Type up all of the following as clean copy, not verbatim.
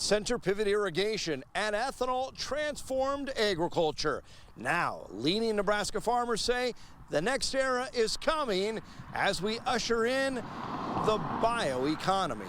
center pivot irrigation, and ethanol transformed agriculture. Now, leading Nebraska farmers say the next era is coming as we usher in the bioeconomy.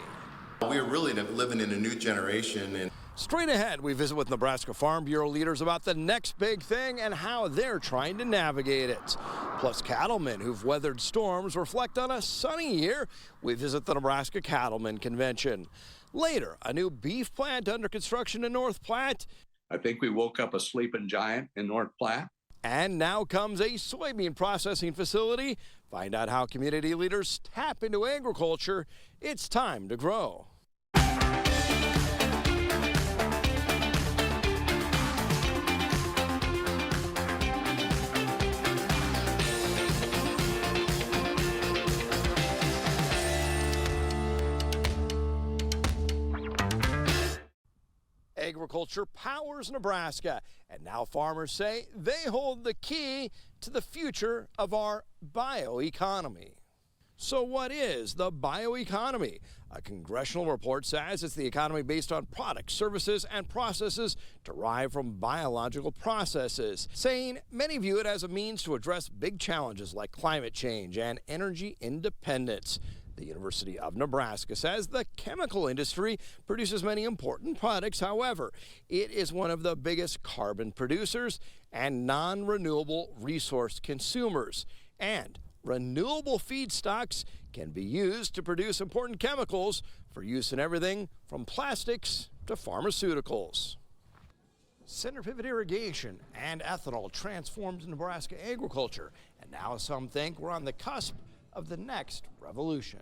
We're really living in a new generation. And straight ahead, we visit with Nebraska Farm Bureau leaders about the next big thing and how they're trying to navigate it. Plus, cattlemen who've weathered storms reflect on a sunny year. We visit the Nebraska Cattlemen Convention. Later, a new beef plant under construction in North Platte. I think we woke up a sleeping giant in North Platte. And now comes a soybean processing facility. Find out how community leaders tap into agriculture. It's time to grow. Agriculture powers Nebraska, and now farmers say they hold the key to the future of our bioeconomy. So what is the bioeconomy? A congressional report says it's the economy based on products, services, and processes derived from biological processes, saying many view it as a means to address big challenges like climate change and energy independence. The University of Nebraska says the chemical industry produces many important products. However, it is one of the biggest carbon producers and non-renewable resource consumers. And renewable feedstocks can be used to produce important chemicals for use in everything from plastics to pharmaceuticals. Center pivot irrigation and ethanol transformed Nebraska agriculture, and now some think we're on the cusp of the next revolution.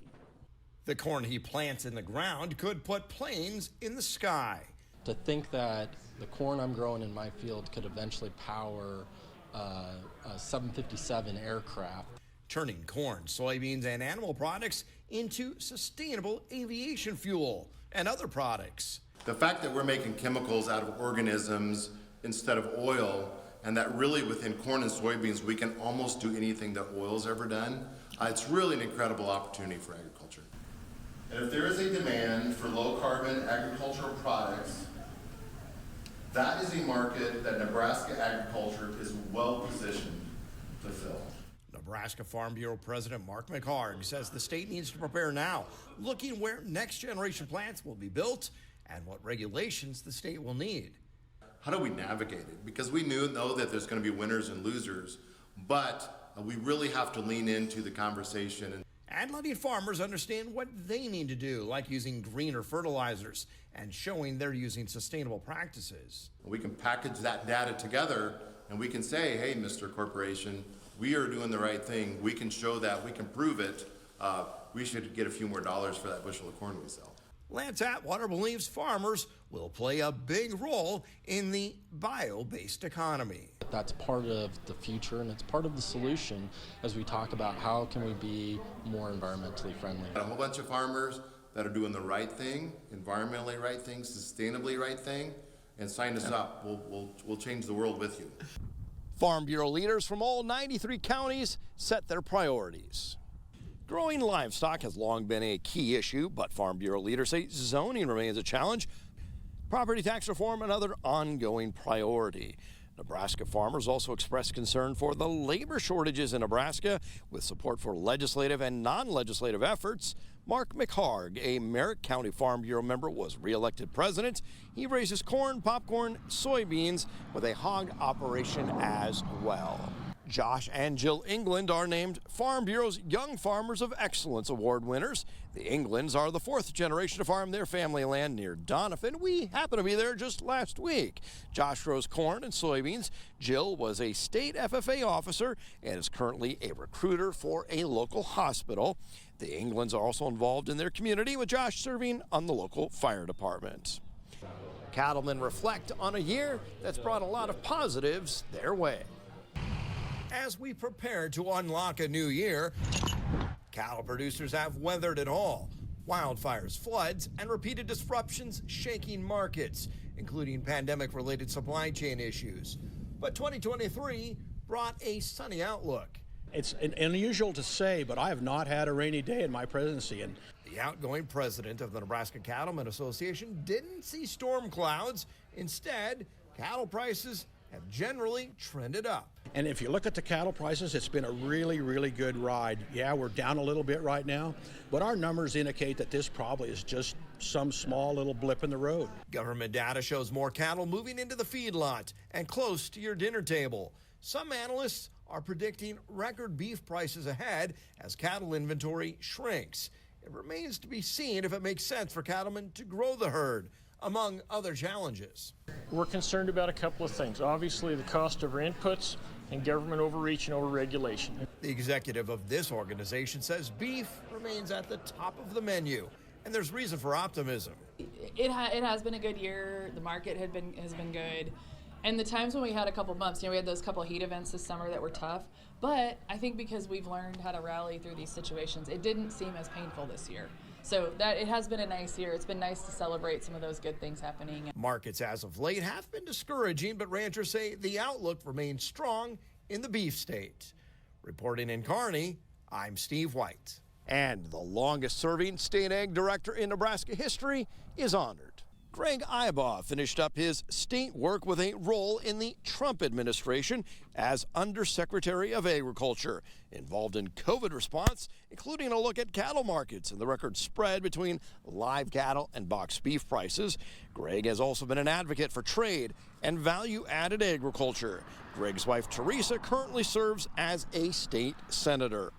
The corn he plants in the ground could put planes in the sky. To think that the corn I'm growing in my field could eventually power a 757 aircraft. Turning corn, soybeans, and animal products into sustainable aviation fuel and other products. the fact that we're making chemicals out of organisms instead of oil, and that really within corn and soybeans we can almost do anything that oil's ever done, it's really an incredible opportunity for agriculture. And if there is a demand for low carbon agricultural products, that is a market that Nebraska agriculture is well positioned to fill. Nebraska Farm Bureau President Mark McHarg says the state needs to prepare now, looking where next generation plants will be built and what regulations the state will need. How do we navigate it? Because we know that there's going to be winners and losers, but we really have to lean into the conversation. And letting farmers understand what they need to do, like using greener fertilizers and showing they're using sustainable practices. We can package that data together and we can say, hey, Mr. Corporation, we are doing the right thing. We can show that, we can prove it. We should get a few more dollars for that bushel of corn we sell. Lance Atwater believes farmers will play a big role in the bio-based economy. That's part of the future and it's part of the solution as we talk about how can we be more environmentally friendly. A whole bunch of farmers that are doing the right thing, environmentally right thing, sustainably right thing, and sign us up. We'll change the world with you. Farm Bureau leaders from all 93 counties set their priorities. Growing livestock has long been a key issue, but Farm Bureau leaders say zoning remains a challenge. Property tax reform, another ongoing priority. Nebraska farmers also expressed concern for the labor shortages in Nebraska, with support for legislative and non-legislative efforts. Mark McHarg, a Merritt County Farm Bureau member, was re-elected president. He raises corn, popcorn, soybeans with a hog operation as well. Josh and Jill England are named Farm Bureau's Young Farmers of Excellence Award winners. The Englands are the fourth generation to farm their family land near Donovan. We happened to be there just last week. Josh grows corn and soybeans. Jill was a state FFA officer and is currently a recruiter for a local hospital. The Englands are also involved in their community, with Josh serving on the local fire department. Cattlemen reflect on a year that's brought a lot of positives their way. As we prepare to unlock a new year, cattle producers have weathered it all. Wildfires, floods, and repeated disruptions shaking markets, including pandemic-related supply chain issues. But 2023 brought a sunny outlook. It's unusual to say, but I have not had a rainy day in my presidency. And The outgoing president of the Nebraska Cattlemen Association didn't see storm clouds. Instead, cattle prices have generally trended up. And if you look at the cattle prices, it's been a really, really good ride. Yeah, we're down a little bit right now, but our numbers indicate that this probably is just some small little blip in the road. Government data shows more cattle moving into the feedlot and close to your dinner table. Some analysts are predicting record beef prices ahead as cattle inventory shrinks. It remains to be seen if it makes sense for cattlemen to grow the herd, among other challenges. We're concerned about a couple of things. Obviously, the cost of our inputs and government overreach and overregulation. The executive of this organization says beef remains at the top of the menu, and there's reason for optimism. It has been a good year. The market has been good. And the times when we had a couple bumps, we had those couple heat events this summer that were tough. But I think because we've learned how to rally through these situations, it didn't seem as painful this year. So that it has been a nice year. It's been nice to celebrate some of those good things happening. Markets as of late have been discouraging, but ranchers say the outlook remains strong in the beef state. Reporting in Kearney, I'm Steve White. And the longest-serving state ag director in Nebraska history is honored. Greg Ibaugh finished up his state work with a role in the Trump administration as Undersecretary of Agriculture, involved in COVID response, including a look at cattle markets and the record spread between live cattle and boxed beef prices. Greg has also been an advocate for trade and value-added agriculture. Greg's wife, Teresa, currently serves as a state senator.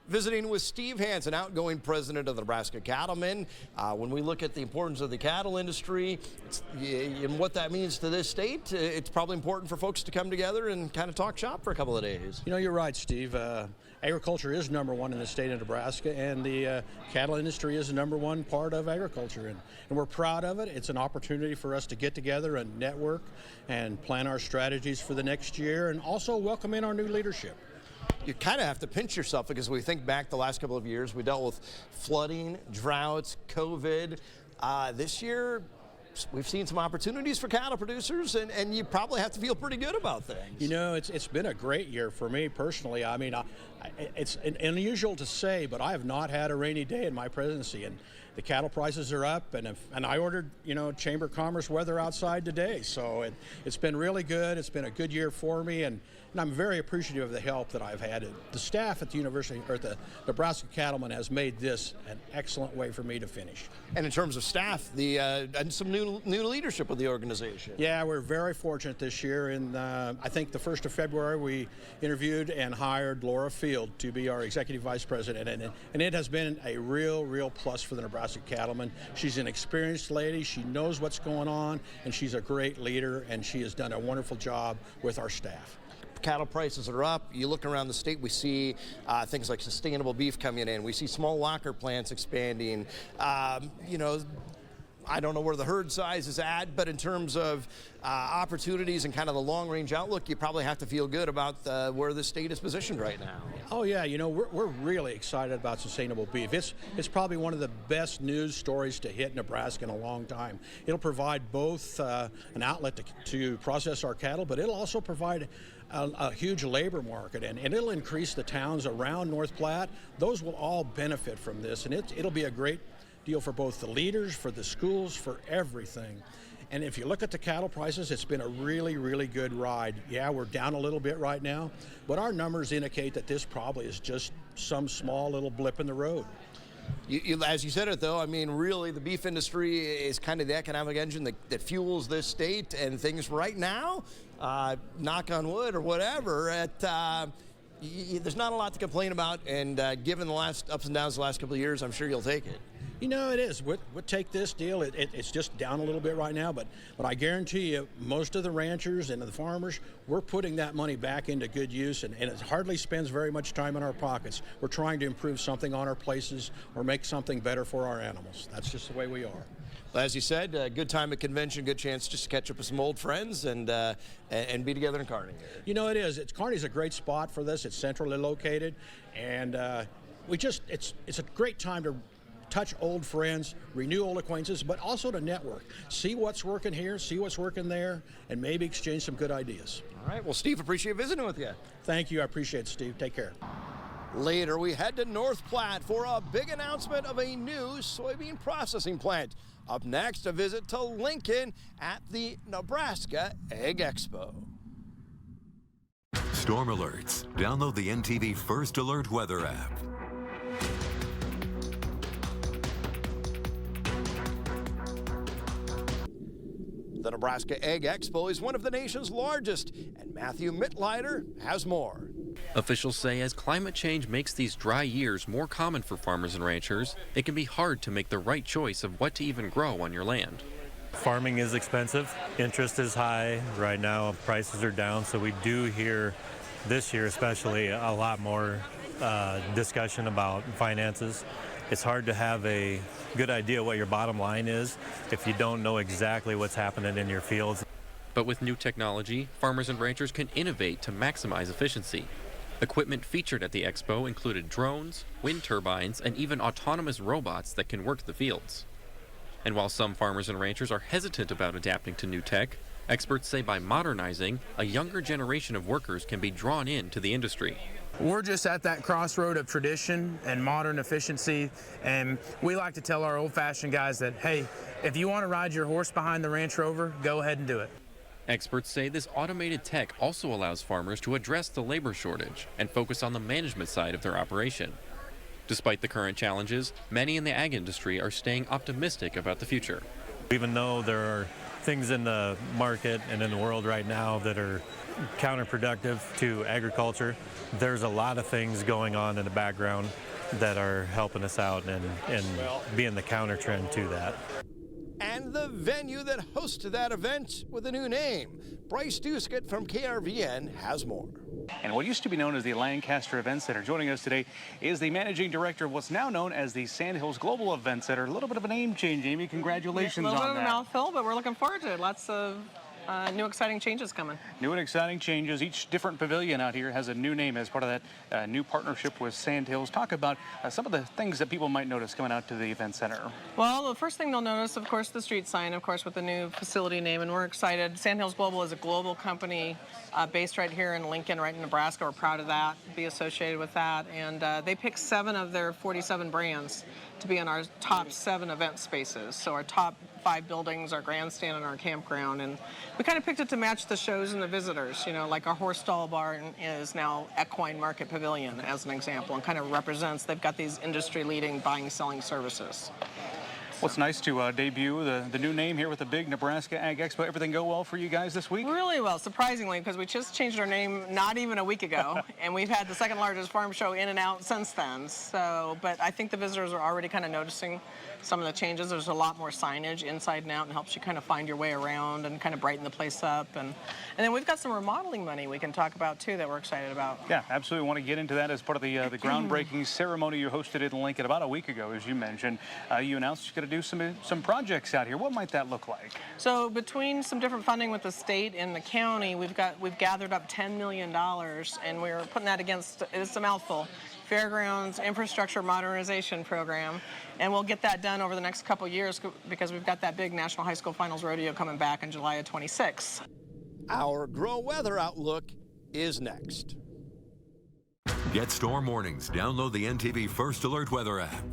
Visiting with Steve Hansen, outgoing president of the Nebraska Cattlemen. When we look at the importance of the cattle industry and what that means to this state, it's probably important for folks to come together and kind of talk shop for a couple of days. You know, you're right, Steve. Agriculture is #1 in the state of Nebraska, and the cattle industry is the #1 part of agriculture, and we're proud of it. It's an opportunity for us to get together and network and plan our strategies for the next year, and also welcome in our new leadership. You kind of have to pinch yourself because we think back the last couple of years, we dealt with flooding, droughts, COVID. This year, we've seen some opportunities for cattle producers, and you probably have to feel pretty good about things. You know, it's been a great year for me personally. I mean, it's unusual to say, but I have not had a rainy day in my presidency, and the cattle prices are up, and I ordered, Chamber of Commerce weather outside today, so it's been really good. It's been a good year for me, and I'm very appreciative of the help that I've had. The staff at the university, or the Nebraska Cattlemen, has made this an excellent way for me to finish. And in terms of staff, and some new leadership with the organization. Yeah, we're very fortunate this year. And I think the 1st of February, we interviewed and hired Laura Field to be our executive vice president. And it has been a real plus for the Nebraska Cattlemen. She's an experienced lady. She knows what's going on, and she's a great leader, and she has done a wonderful job with our staff. Cattle prices are up. You look around the state, we see things like sustainable beef coming in. We see small locker plants expanding. I don't know where the herd size is at, but in terms of opportunities and kind of the long-range outlook, you probably have to feel good about where the state is positioned right now. Oh yeah, we're really excited about sustainable beef. It's probably one of the best news stories to hit Nebraska in a long time. It'll provide both an outlet to process our cattle, but it'll also provide a huge labor market, and it'll increase the towns around North Platte. Those will all benefit from this, and it'll be a great deal for both the leaders, for the schools, for everything. And if you look at the cattle prices, it's been a really good ride. Yeah, we're down a little bit right now, but our numbers indicate that this probably is just some small little blip in the road. As you said it, though, I mean, really, the beef industry is kind of the economic engine that fuels this state, and things right now, knock on wood or whatever, there's not a lot to complain about, and given the last ups and downs the last couple of years, I'm sure you'll take it. You know, it is. We'll take this deal. It's just down a little bit right now, but I guarantee you, most of the ranchers and the farmers, we're putting that money back into good use, and it hardly spends very much time in our pockets. We're trying to improve something on our places or make something better for our animals. That's just the way we are. Well, as you said, good time at convention, good chance just to catch up with some old friends and be together in Kearney. You know, it is. Kearney's a great spot for this. It's centrally located, and it's a great time to touch old friends, renew old acquaintances, but also to network. See what's working here, see what's working there, and maybe exchange some good ideas. All right. Well, Steve, appreciate visiting with you. Thank you. I appreciate it, Steve. Take care. Later, we head to North Platte for a big announcement of a new soybean processing plant. Up next, a visit to Lincoln at the Nebraska Ag Expo. Storm alerts. Download the NTV First Alert weather app. The Nebraska Ag Expo is one of the nation's largest, and Matthew Mittleider has more. Officials say as climate change makes these dry years more common for farmers and ranchers, it can be hard to make the right choice of what to even grow on your land. Farming is expensive, interest is high. Right now prices are down, so we do hear this year especially a lot more discussion about finances. It's hard to have a good idea what your bottom line is if you don't know exactly what's happening in your fields. But with new technology, farmers and ranchers can innovate to maximize efficiency. Equipment featured at the expo included drones, wind turbines, and even autonomous robots that can work the fields. And while some farmers and ranchers are hesitant about adapting to new tech, experts say by modernizing, a younger generation of workers can be drawn into the industry. We're just at that crossroad of tradition and modern efficiency, and we like to tell our old-fashioned guys that, hey, if you want to ride your horse behind the Range Rover, go ahead and do it. Experts say this automated tech also allows farmers to address the labor shortage and focus on the management side of their operation. Despite the current challenges, many in the ag industry are staying optimistic about the future. Even though there are things in the market and in the world right now that are counterproductive to agriculture, there's a lot of things going on in the background that are helping us out and being the counter trend to that. And the venue that hosted that event with a new name. Bryce Duskett from KRVN has more. And what used to be known as the Lancaster Event Center, joining us today is the managing director of what's now known as the Sandhills Global Event Center. A little bit of a name change, Amy. Congratulations on that. A little bit of a mouthful, but we're looking forward to it. Lots of new exciting changes coming. New and exciting changes. Each different pavilion out here has a new name as part of that new partnership with Sandhills. Talk about some of the things that people might notice coming out to the event center. Well, the first thing they'll notice, of course, the street sign, of course, with the new facility name, and we're excited. Sandhills Global is a global company based right here in Lincoln, right in Nebraska. We're proud of that, to be associated with that. And they picked 7 of their 47 brands to be in our top 7 event spaces. So our top 5 buildings, our grandstand, and our campground. And we kind of picked it to match the shows and the visitors. You know, like our horse stall barn is now Equine Market Pavilion, as an example, and kind of represents, they've got these industry-leading buying, selling services. Well, it's nice to debut the new name here with the big Nebraska Ag Expo. Everything go well for you guys this week? Really well, surprisingly, because we just changed our name not even a week ago, and we've had the second largest farm show in and out since then. So, but I think the visitors are already kind of noticing some of the changes. There's a lot more signage inside and out, and helps you kind of find your way around and kind of brighten the place up. And then we've got some remodeling money we can talk about too that we're excited about. Yeah, absolutely. Want to get into that as part of the groundbreaking ceremony you hosted in Lincoln about a week ago, as you mentioned. You announced you're going to do some projects out here. What might that look like? So between some different funding with the state and the county, we've gathered up $10 million, and we're putting that against, it's a mouthful, Fairgrounds Infrastructure Modernization Program, and we'll get that done over the next couple years because we've got that big National High School Finals Rodeo coming back in July of 26. Our Grow Weather Outlook is next. Get storm warnings. Download the NTV First Alert weather app.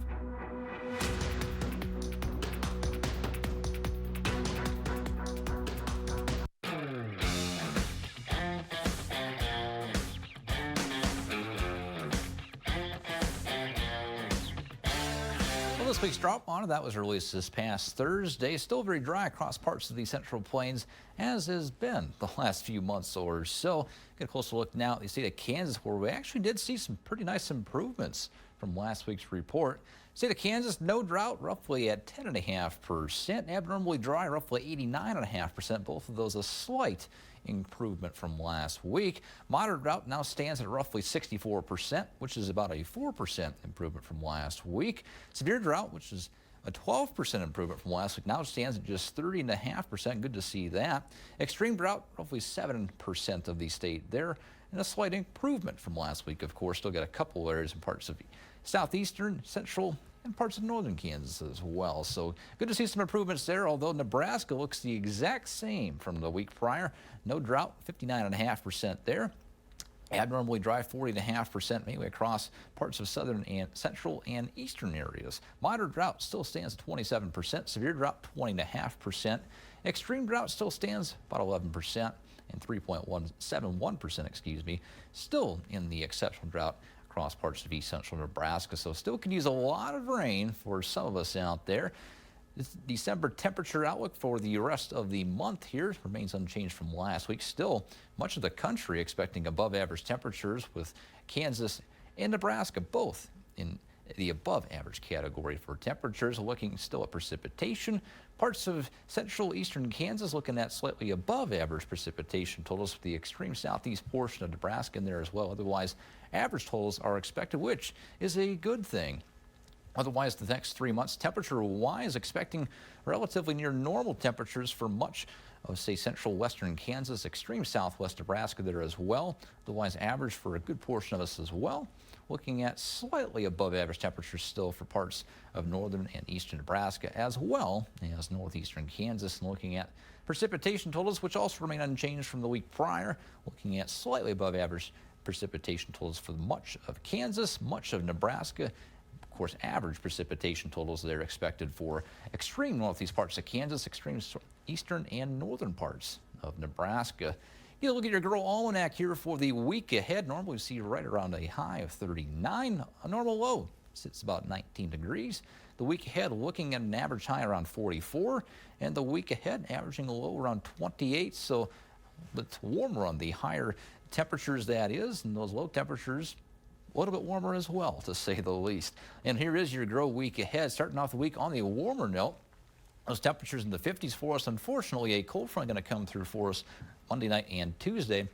This week's drop monitor that was released this past Thursday. Still very dry across parts of the Central Plains, as has been the last few months or so. Get a closer look now at the state of Kansas, where we actually did see some pretty nice improvements from last week's report. State of Kansas, no drought, roughly at 10.5%. Abnormally dry, roughly 89.5%. Both of those a slight improvement from last week. Moderate drought now stands at roughly 64%, which is about a 4% improvement from last week. Severe drought, which is a 12% improvement from last week, now stands at just 30.5%. Good to see that. Extreme drought, roughly 7% of the state there, and a slight improvement from last week. Of course, still got a couple areas in parts of southeastern, central, and parts of northern Kansas as well. So good to see some improvements there, although Nebraska looks the exact same from the week prior. No drought, 59.5% there. Abnormally dry, 40.5%, mainly across parts of southern and central and eastern areas. Moderate drought still stands at 27%. Severe drought, 20.5%. Extreme drought still stands about 11%, and 3.171%, still in the exceptional drought across parts of east central Nebraska. So still could use a lot of rain for some of us out there. This December temperature outlook for the rest of the month here remains unchanged from last week. Still, much of the country expecting above average temperatures, with Kansas and Nebraska both in the above average category for temperatures. Looking still at precipitation, parts of central eastern Kansas looking at slightly above average precipitation totals, with the extreme southeast portion of Nebraska in there as well. Otherwise, average totals are expected, which is a good thing. Otherwise, the next 3 months, temperature-wise, expecting relatively near normal temperatures for much of, say, central western Kansas, extreme southwest Nebraska there as well. Otherwise, average for a good portion of us as well. Looking at slightly above average temperatures still for parts of northern and eastern Nebraska, as well as northeastern Kansas. And looking at precipitation totals, which also remain unchanged from the week prior. Looking at slightly above average precipitation totals for much of Kansas, much of Nebraska. Of course, average precipitation totals that are expected for extreme northeast parts of Kansas, extreme eastern and northern parts of Nebraska. You look at your Grow Almanac here for the week ahead. Normally we see right around a high of 39. A normal low sits about 19 degrees. The week ahead looking at an average high around 44, and the week ahead averaging a low around 28. So it's warmer on the higher temperatures, that is, and those low temperatures a little bit warmer as well, to say the least. And here is your Grow week ahead, starting off the week on the warmer note. Those temperatures in the 50s for us. Unfortunately, a cold front going to come through for us Monday night and Tuesday.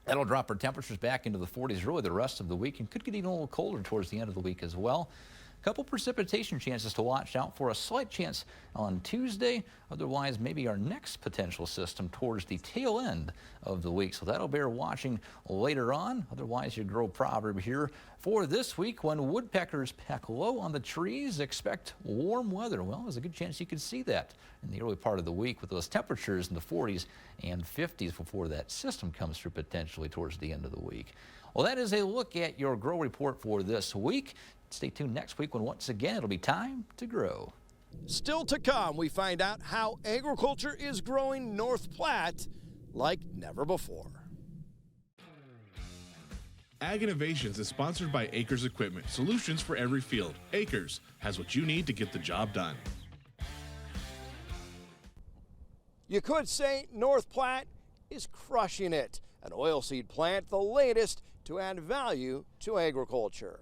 That'll drop our temperatures back into the 40s really the rest of the week, and could get even a little colder towards the end of the week as well. A couple precipitation chances to watch out for. A slight chance on Tuesday. Otherwise, maybe our next potential system towards the tail end of the week. So that'll bear watching later on. Otherwise, your Grow proverb here for this week: when woodpeckers peck low on the trees, expect warm weather. Well, there's a good chance you could see that in the early part of the week with those temperatures in the 40s and 50s before that system comes through potentially towards the end of the week. Well, that is a look at your Grow report for this week. Stay tuned next week when once again it'll be time to grow. Still to come, we find out how agriculture is growing North Platte like never before. Ag Innovations is sponsored by Acres Equipment, solutions for every field. Acres has what you need to get the job done. You could say North Platte is crushing it. An oilseed plant, the latest to add value to agriculture.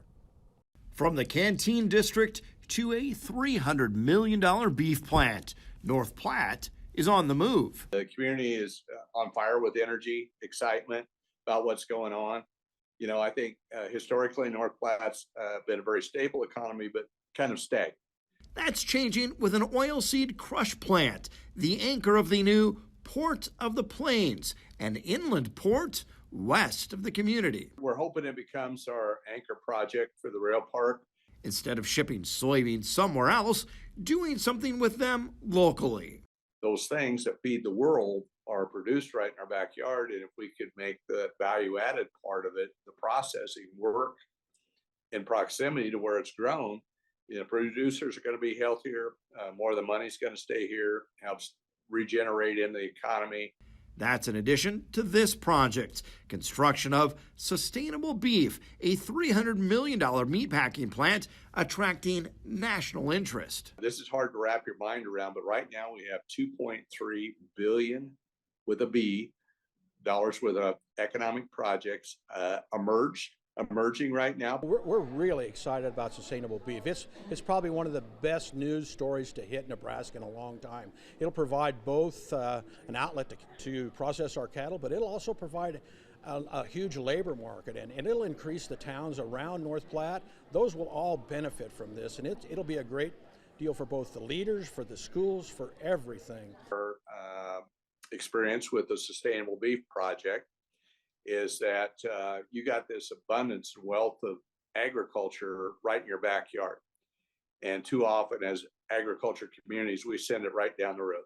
From the Canteen District to a $300 million beef plant, North Platte is on the move. The community is on fire with energy, excitement about what's going on. You know, I think historically North Platte's been a very stable economy, but kind of stagnant. That's changing with an oilseed crush plant, the anchor of the new Port of the Plains, an inland port west of the community. We're hoping it becomes our anchor project for the rail park. Instead of shipping soybeans somewhere else, doing something with them locally. Those things that feed the world are produced right in our backyard, and if we could make the value-added part of it, the processing, work in proximity to where it's grown, you know, producers are going to be healthier, more of the money's going to stay here, helps regenerate in the economy. That's in addition to this project, construction of Sustainable Beef, a $300 million meatpacking plant attracting national interest. This is hard to wrap your mind around, but right now we have $2.3 billion with a B dollars worth of economic projects emerging right now. We're really excited about Sustainable Beef. It's probably one of the best news stories to hit Nebraska in a long time. It'll provide both an outlet to process our cattle, but it'll also provide a huge labor market, and it'll increase the towns around North Platte. Those will all benefit from this, and it'll be a great deal for both the leaders, for the schools, for everything. Our experience with the Sustainable Beef Project is that you got this abundance and wealth of agriculture right in your backyard. And too often as agriculture communities, we send it right down the road.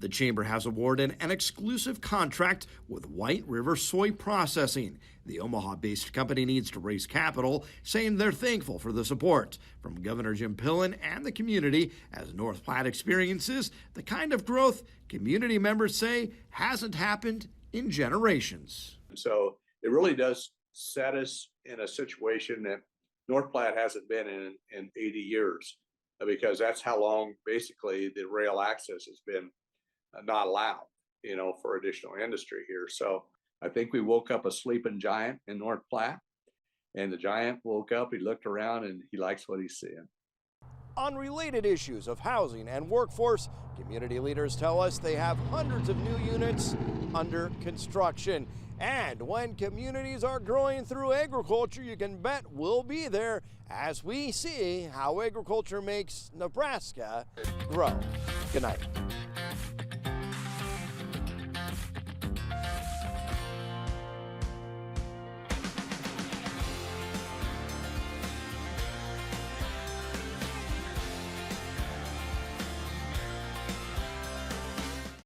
The chamber has awarded an exclusive contract with White River Soy Processing. The Omaha-based company needs to raise capital, saying they're thankful for the support from Governor Jim Pillen and the community as North Platte experiences the kind of growth community members say hasn't happened in generations. So it really does set us in a situation that North Platte hasn't been in 80 years, because that's how long basically the rail access has been not allowed, for additional industry here. So I think we woke up a sleeping giant in North Platte, and the giant woke up, he looked around, and he likes what he's seeing. On related issues of housing and workforce, community leaders tell us they have hundreds of new units under construction. And when communities are growing through agriculture, you can bet we'll be there as we see how agriculture makes Nebraska grow. Good night.